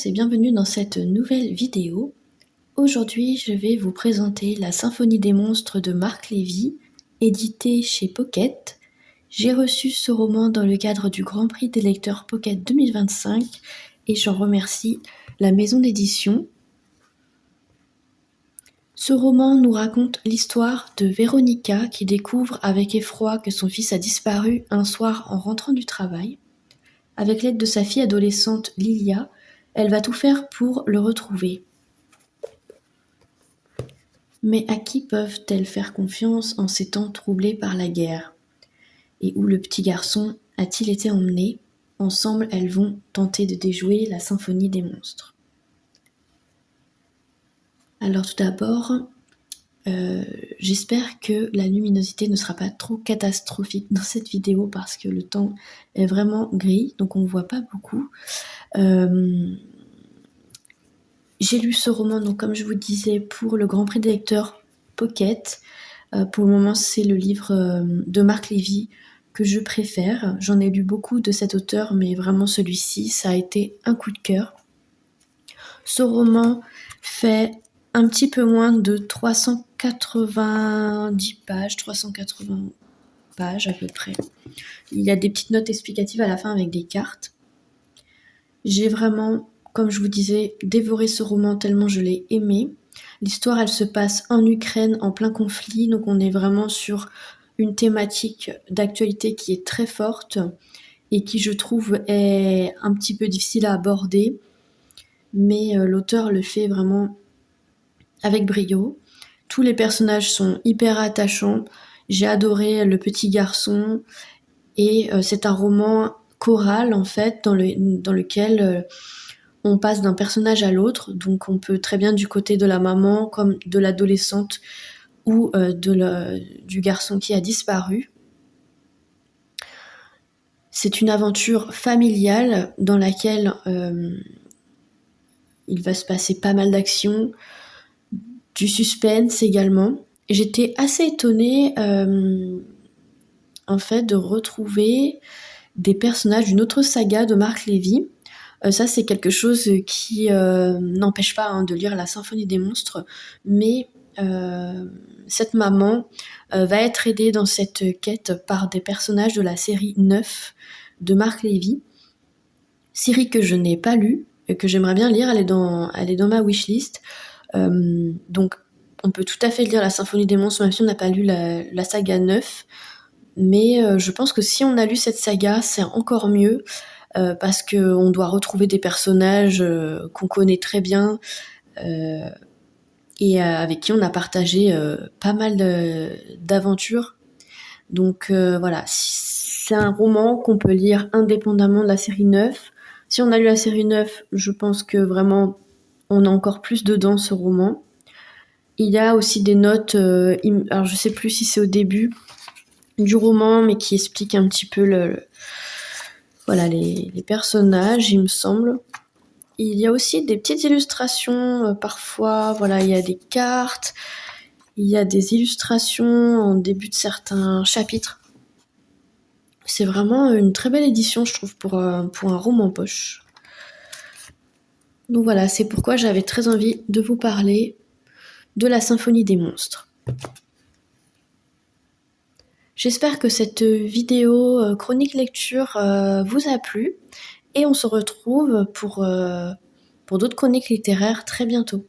tous et bienvenue dans cette nouvelle vidéo. Aujourd'hui, je vais vous présenter La Symphonie des monstres de Marc Lévy, édité chez Pocket. J'ai reçu ce roman dans le cadre du Grand Prix des lecteurs Pocket 2025 et j'en remercie la maison d'édition. Ce roman nous raconte l'histoire de Véronica qui découvre avec effroi que son fils a disparu un soir en rentrant du travail. Avec l'aide de sa fille adolescente Lilia, elle va tout faire pour le retrouver. Mais à qui peuvent-elles faire confiance en ces temps troublés par la guerre? Et où le petit garçon a-t-il été emmené? Ensemble, elles vont tenter de déjouer la symphonie des monstres. Alors tout d'abord, j'espère que la luminosité ne sera pas trop catastrophique dans cette vidéo parce que le temps est vraiment gris, donc on ne voit pas beaucoup. J'ai lu ce roman, donc comme je vous disais, pour le Grand Prix des lecteurs Pocket. Pour le moment, c'est le livre de Marc Lévy que je préfère. J'en ai lu beaucoup de cet auteur, mais vraiment celui-ci, ça a été un coup de cœur. Ce roman fait un petit peu moins de 390 pages, 380 pages à peu près. Il y a des petites notes explicatives à la fin avec des cartes. J'ai vraiment, comme je vous disais, dévoré ce roman tellement je l'ai aimé. L'histoire, elle se passe en Ukraine, en plein conflit, donc on est vraiment sur une thématique d'actualité qui est très forte et qui, je trouve, est un petit peu difficile à aborder, mais l'auteur le fait vraiment avec brio. Tous les personnages sont hyper attachants. J'ai adoré le petit garçon et c'est un roman choral en fait dans lequel on passe d'un personnage à l'autre, donc on peut très bien du côté de la maman comme de l'adolescente ou du garçon qui a disparu. C'est une aventure familiale dans laquelle il va se passer pas mal d'actions, du suspense également. J'étais assez étonnée en fait de retrouver des personnages d'une autre saga de Marc Lévy. Ça, c'est quelque chose qui n'empêche pas de lire La Symphonie des monstres, mais cette maman va être aidée dans cette quête par des personnages de la série 9 de Marc Lévy, série que je n'ai pas lue, et que j'aimerais bien lire, elle est dans ma wishlist. Donc on peut tout à fait lire La Symphonie des monstres, même si on n'a pas lu la saga 9, mais je pense que si on a lu cette saga, c'est encore mieux, parce qu'on doit retrouver des personnages qu'on connaît très bien et avec qui on a partagé pas mal d'aventures. Donc voilà, c'est un roman qu'on peut lire indépendamment de la série 9. Si on a lu la série 9, je pense que vraiment on a encore plus dedans ce roman. Il y a aussi des notes, alors je sais plus si c'est au début du roman, mais qui expliquent un petit peu voilà, les personnages, il me semble. Il y a aussi des petites illustrations, parfois, voilà, il y a des cartes, il y a des illustrations en début de certains chapitres. C'est vraiment une très belle édition, je trouve, pour un roman poche. Donc voilà, c'est pourquoi j'avais très envie de vous parler de La Symphonie des monstres. J'espère que cette vidéo chronique lecture vous a plu et on se retrouve pour d'autres chroniques littéraires très bientôt.